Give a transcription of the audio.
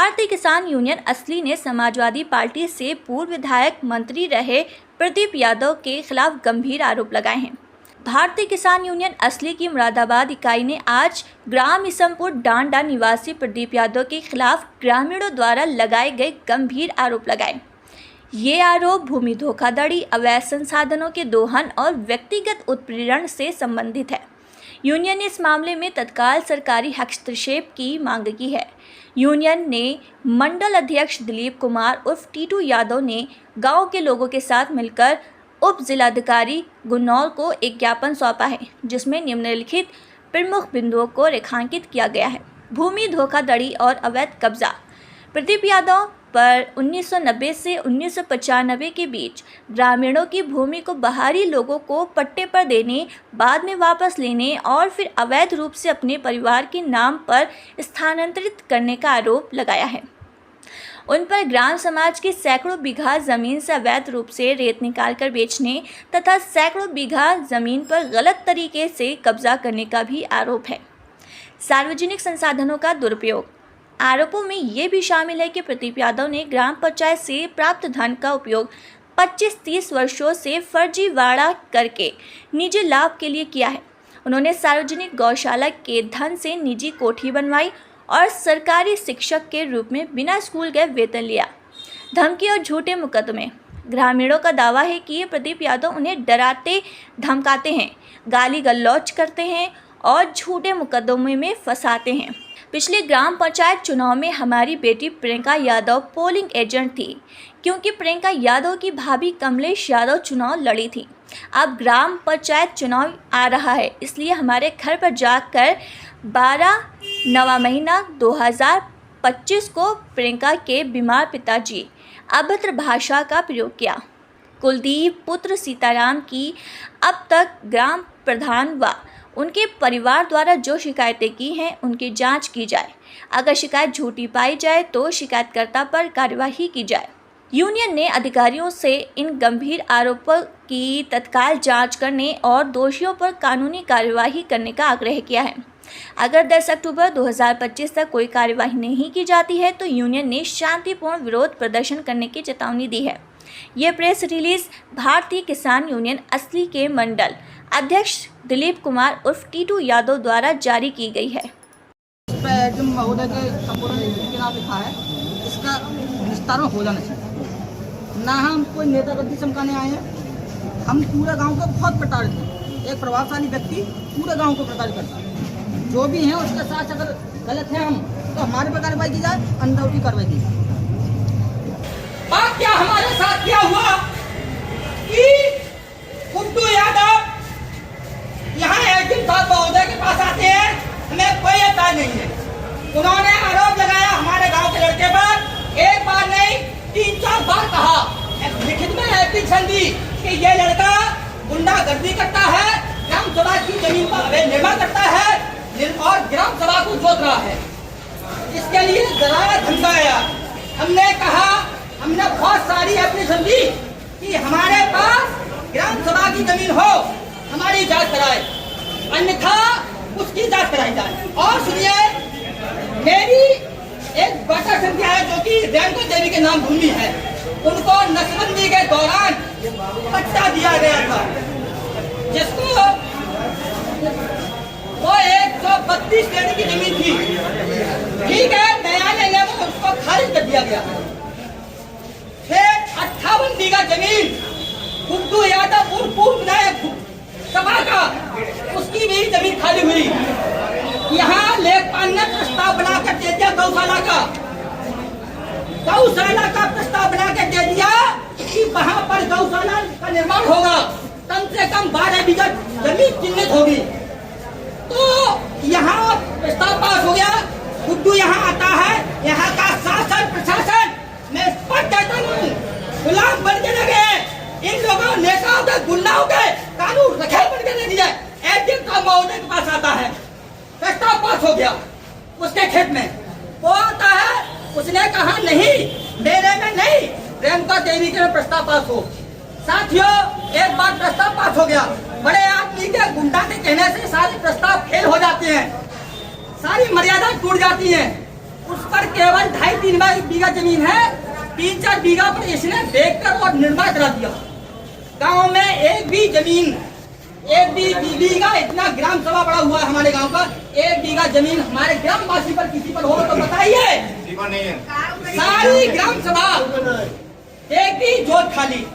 भारतीय किसान यूनियन असली ने समाजवादी पार्टी से पूर्व विधायक मंत्री रहे प्रदीप यादव के खिलाफ गंभीर आरोप लगाए हैं। भारतीय किसान यूनियन असली की मुरादाबाद इकाई ने आज ग्राम इसमपुर डांडा निवासी प्रदीप यादव के खिलाफ ग्रामीणों द्वारा लगाए गए गंभीर आरोप लगाए। ये आरोप भूमि धोखाधड़ी, अवैध संसाधनों के दोहन और व्यक्तिगत उत्पीड़न से संबंधित है। यूनियन ने इस मामले में तत्काल सरकारी हस्तक्षेप की मांग की है। यूनियन ने मंडल अध्यक्ष दिलीप कुमार उर्फ टीटू यादव ने गांव के लोगों के साथ मिलकर उप जिलाधिकारी गुन्नौर को एक ज्ञापन सौंपा है, जिसमें निम्नलिखित प्रमुख बिंदुओं को रेखांकित किया गया है। भूमि धोखाधड़ी और अवैध कब्जा। प्रदीप यादव पर 1990 से 1995 के बीच ग्रामीणों की भूमि को बाहरी लोगों को पट्टे पर देने, बाद में वापस लेने और फिर अवैध रूप से अपने परिवार के नाम पर स्थानांतरित करने का आरोप लगाया है। उन पर ग्राम समाज की सैकड़ों बीघा जमीन से अवैध रूप से रेत निकालकर बेचने तथा सैकड़ों बीघा जमीन पर गलत तरीके से कब्जा करने का भी आरोप है। सार्वजनिक संसाधनों का दुरुपयोग। आरोपों में ये भी शामिल है कि प्रदीप यादव ने ग्राम पंचायत से प्राप्त धन का उपयोग 25-30 वर्षों से फर्जीवाड़ा करके निजी लाभ के लिए किया है। उन्होंने सार्वजनिक गौशाला के धन से निजी कोठी बनवाई और सरकारी शिक्षक के रूप में बिना स्कूल गए वेतन लिया। धमकी और झूठे मुकदमे। ग्रामीणों का दावा है कि ये प्रदीप यादव उन्हें डराते धमकाते हैं, गाली गलौज करते हैं और झूठे मुकदमे में फंसाते हैं। पिछले ग्राम पंचायत चुनाव में हमारी बेटी प्रियंका यादव पोलिंग एजेंट थी, क्योंकि प्रियंका यादव की भाभी कमलेश यादव चुनाव लड़ी थी। अब ग्राम पंचायत चुनाव आ रहा है, इसलिए हमारे घर पर जाकर 12 महीना 2025 को प्रियंका के बीमार पिताजी अभद्र भाषा का प्रयोग किया। कुलदीप पुत्र सीताराम की अब तक ग्राम प्रधान व उनके परिवार द्वारा जो शिकायतें की हैं उनकी जांच की जाए। अगर शिकायत झूठी पाई जाए तो शिकायतकर्ता पर कार्यवाही की जाए। यूनियन ने अधिकारियों से इन गंभीर आरोपों की तत्काल जांच करने और दोषियों पर कानूनी कार्यवाही करने का आग्रह किया है। अगर 10 अक्टूबर 2025 तक कोई कार्यवाही नहीं की जाती है तो यूनियन ने शांतिपूर्ण विरोध प्रदर्शन करने की चेतावनी दी है। ये प्रेस रिलीज भारतीय किसान यूनियन असली के मंडल अध्यक्ष दिलीप कुमार उर्फ टीटू यादव द्वारा जारी की गई है। महोदय के संपूर्ण के नाम लिखा है, इसका निस्तारण हो जाना चाहिए। ना हम कोई नेता गद्दी चमकाने आए हैं, हम पूरे गांव को बहुत प्रताड़ित हैं। एक प्रभावशाली व्यक्ति पूरे गांव को प्रताड़ित करता है। जो भी है उसके साथ अगर गलत है हम तो हमारे पर कार्रवाई की जाए, अंदरूनी कार्रवाई की जाए। बात क्या हमारे साथ क्या हुआ कि गुड्डू यादव यहाँ एसडीएम साहब महोदय के पास आते हैं, हमें कोई एतराज नहीं है। उन्होंने आरोप लगाया हमारे गांव के लड़के पर, एक बार नहीं 3-4 बार कहा, लिखित में एप्लीकेशन दी कि ये लड़का गुंडागर्दी करता है, ग्राम सभा की जमीन पर अवैध निर्माण करता है और ग्राम सभा को जोत रहा है। इसके लिए डराया धमकाया। हमने कहा, हमने बहुत सारी एप्लीकेशन दी कि हमारे पास ग्राम सभा की जमीन हो, हमारी जांच कराए, अन्यथा उसकी जांच कराई जाए। और सुनिए, मेरी एक वाटर संख्या है जो कि रेणुका देवी के नाम भूमि है, उनको नसबंदी के दौरान पट्टा दिया गया था, जिसको वो 132 पेड़ की जमीन थी। ठीक है, न्यायालय ने उसको खारिज कर दिया गया। फिर 58 बीघा जमीन गुड्डू यादव पूर्व विधायक सभा का, उसकी भी जमीन खाली हुई। यहाँ लेखपाल ने प्रस्ताव बनाकर दे दिया गौशाला का प्रस्ताव बनाकर दे दिया कि वहाँ पर गौशाला का निर्माण होगा, कम से कम 12 बीघा जमीन चिन्हित होगी। तो यहाँ प्रस्ताव पास हो गया, गुड्डू यहाँ आता है, यहाँ का शासन प्रशासन मैं स्पष्ट कहता हूँ गुलाम बन के लगे। इन लोगों नेताओं के गुंडाओं के कानून रखेल बन के नहीं जाए। एसडीएम साहब महोदय के पास आता है, प्रस्ताव पास हो गया उसके खेत में, वो आता है, उसने कहा नहीं मेरे में नहीं, रेणुका देवी के में प्रस्ताव पास हो। साथियों, एक बार प्रस्ताव पास हो गया, बड़े आदमी के गुंडा के कहने से सारे प्रस्ताव फेल हो जाते हैं, सारी मर्यादा टूट जाती हैं। उस पर केवल 2.5-3 बीघा जमीन है, 3-4 बीघा पर इसने बेचकर और निर्माण करा दिया। गांव में एक भी जमीन, एक भी बीघा, इतना ग्राम सभा बड़ा हुआ है हमारे गांव का, एक बीघा जमीन हमारे ग्रामवासी पर किसी पर हो तो बताइए। सारी ग्राम सभा एक भी जोत खाली।